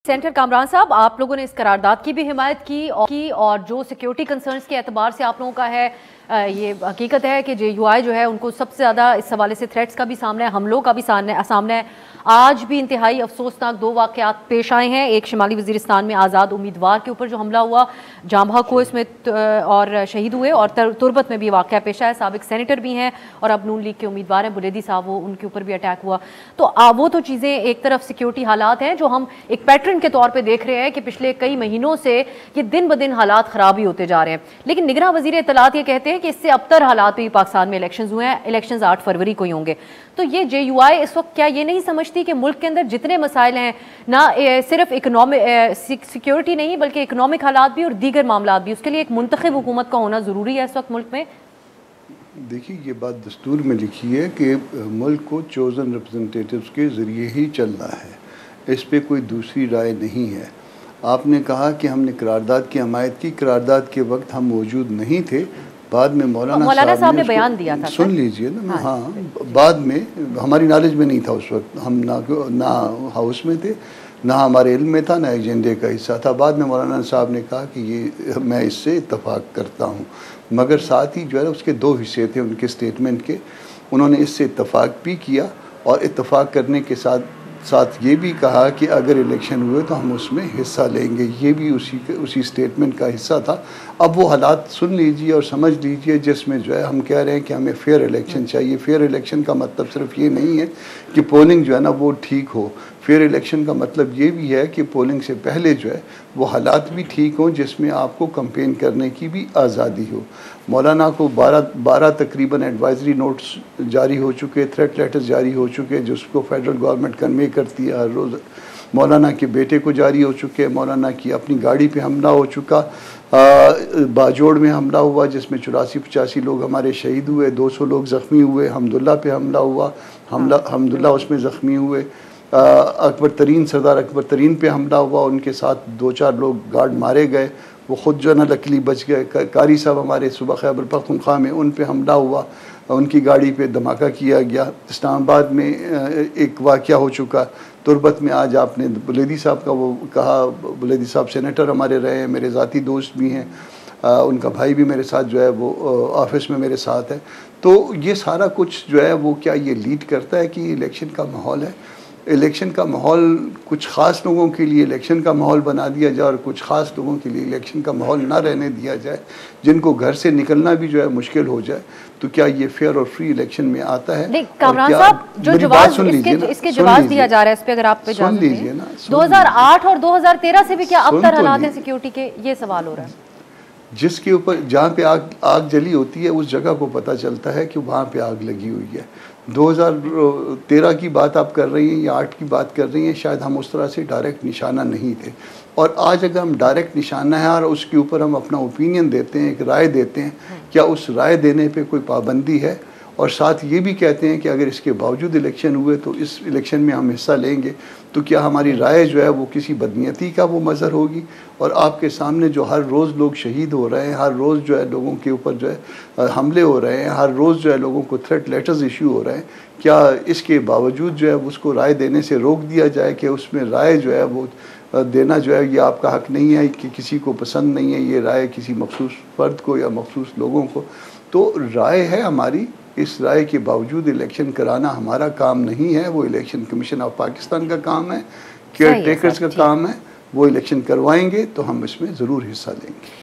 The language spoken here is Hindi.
सेंटर कामरान साहब, आप लोगों ने इस करारदाद की भी हिमायत की और जो सिक्योरिटी कंसर्न्स के एतबार से आप लोगों का है, ये हकीकत है कि JUI जो है उनको सबसे ज़्यादा इस हवाले से थ्रेट्स का भी सामना है, हमलों का भी सामना है। आज भी इंतहाई अफसोसनाक दो वाक़यात पेश आए हैं। एक शिमाली वज़ीरिस्तान में आज़ाद उम्मीदवार के ऊपर जो हमला हुआ, जांबहा कोस में और शहीद हुए, और तुरबत में भी वाक़या पेश आया। साबिक सेनेटर भी हैं और अब नून लीग के उम्मीदवार हैं बुलेदी साहब, वो उनके ऊपर भी अटैक हुआ। तो वो तो चीज़ें एक तरफ सिक्योरिटी हालात हैं जो हम एक पैटर्न के तौर पे देख रहे हैं कि पिछले कई महीनों से ये दिन ब दिन हालात ख़राब ही होते जा रहे हैं। लेकिन निगरान वज़ीर इत्तलात ये कहते हैं कि इससे अबतर हालात भी पाकिस्तान में इलेक्शंस हुए हैं, इलेक्शंस 8 फरवरी को ही होंगे। तो ये JUI इस वक्त क्या ये नहीं समझती कि मुल्क के अंदर जितने मसाइल हैं, ना सिर्फ इकनॉमिक सिक्योरिटी नहीं बल्कि इकनॉमिक हालात भी और दीगर मामला भी, उसके लिए एक मुंतखब हुकूमत का होना ज़रूरी है इस वक्त मुल्क में? देखिए, ये बात दस्तूर में लिखी है कि मुल्क को चोज़न रिप्रेजेंटेटिव्स के ज़रिए ही चलना है, इस पे कोई दूसरी राय नहीं है। आपने कहा कि हमने करारदाद की हमायत की, करारदाद के वक्त हम मौजूद नहीं थे, बाद में मौलाना साहब ने बयान दिया था। सुन लीजिए ना। हाँ, बाद में हमारी नॉलेज में नहीं था उस वक्त, हम ना हाउस में थे, ना हमारे इल्म में था, ना एजेंडे का हिस्सा था। बाद में मौलाना साहब ने कहा कि ये मैं इससे इत्तफाक करता हूँ, मगर साथ ही जो है उसके दो हिस्से थे उनके स्टेटमेंट के। उन्होंने इससे इत्तफाक भी किया और इत्तफाक करने के साथ ये भी कहा कि अगर इलेक्शन हुए तो हम उसमें हिस्सा लेंगे। ये भी उसी स्टेटमेंट का हिस्सा था। अब वो हालात सुन लीजिए और समझ लीजिए जिसमें जो है हम कह रहे हैं कि हमें फेयर इलेक्शन चाहिए। फेयर इलेक्शन का मतलब सिर्फ ये नहीं है कि पोलिंग जो है ना वो ठीक हो। फेयर इलेक्शन का मतलब ये भी है कि पोलिंग से पहले जो है वो हालात भी ठीक हों जिसमें आपको कंपेन करने की भी आज़ादी हो। मौलाना को 12 तकरीबन एडवाइजरी नोट्स जारी हो चुके, थ्रेट लेटर्स जारी हो चुके जिसको फेडरल गवर्नमेंट कन्वे करती है हर रोज़। मौलाना के बेटे को जारी हो चुके, मौलाना की अपनी गाड़ी पे हमला हो चुका, बाजोड़ में हमला हुआ जिसमें 84-85 लोग हमारे शहीद हुए, 200 लोग ज़ख्मी हुए। हमदुल्ला पे हमला हुआ, हमदुल्ला उसमें ज़ख्मी हुए। अकबर तरीन, सरदार अकबर तरीन पे हमला हुआ, उनके साथ 2-4 लोग गार्ड मारे गए, वो ख़ुद जो है ना लकीली बच गए। कारी साहब हमारे सूबा खैबर पख्तूनख्वा में, उन पे हमला हुआ, उनकी गाड़ी पे धमाका किया गया। इस्लामाबाद में एक वाक़या हो चुका। तुरबत में आज आपने बुलेदी साहब का वो कहा, बुलेदी साहब सेनेटर हमारे रहे हैं, मेरे ज़ाती दोस्त भी हैं, उनका भाई भी मेरे साथ जो है वो ऑफिस में मेरे साथ है। तो ये सारा कुछ जो है वो क्या ये लीड करता है कि इलेक्शन का माहौल है? इलेक्शन का माहौल कुछ ख़ास लोगों के लिए इलेक्शन का माहौल बना दिया जाए और कुछ ख़ास लोगों के लिए इलेक्शन का माहौल ना रहने दिया जाए, जिनको घर से निकलना भी जो है मुश्किल हो जाए, तो क्या ये फेयर और फ्री इलेक्शन में आता है? कामरान साहब, जो जवाब इसके जवाब दिया जा रहा है इस पे अगर आप पे सुन लीजिए ना। 2008 और 2013 से भी क्या अबतर हालात हैं सिक्योरिटी के, ये सवाल हो रहा है। जिसके ऊपर जहाँ पे आग जली होती है उस जगह को पता चलता है कि वहाँ पे आग लगी हुई है। 2013 की बात आप कर रही हैं या 8 की बात कर रही हैं, शायद हम उस तरह से डायरेक्ट निशाना नहीं थे। और आज अगर हम डायरेक्ट निशाना है और उसके ऊपर हम अपना ओपिनियन देते हैं, एक राय देते हैं, क्या उस राय देने पे कोई पाबंदी है? और साथ ये भी कहते हैं कि अगर इसके बावजूद इलेक्शन हुए तो इस इलेक्शन में हम हिस्सा लेंगे, तो क्या हमारी राय जो है वो किसी बदनीयती का वो मज़हर होगी? और आपके सामने जो हर रोज़ लोग शहीद हो रहे हैं, हर रोज़ जो है लोगों के ऊपर जो है हमले हो रहे हैं, हर रोज़ जो है लोगों को थ्रेट लेटर्स इशू हो रहे हैं, क्या इसके बावजूद जो है उसको राय देने से रोक दिया जाए कि उसमें राय जो है वो देना जो है ये आपका हक़ नहीं है, कि किसी को पसंद नहीं है ये राय किसी मखसूस फ़र्द को या मखसूस लोगों को? तो राय है हमारी, इस राय के बावजूद इलेक्शन कराना हमारा काम नहीं है, वो इलेक्शन कमीशन ऑफ पाकिस्तान का काम है, केयर टेकर्स का काम है। वो इलेक्शन करवाएंगे तो हम इसमें ज़रूर हिस्सा लेंगे।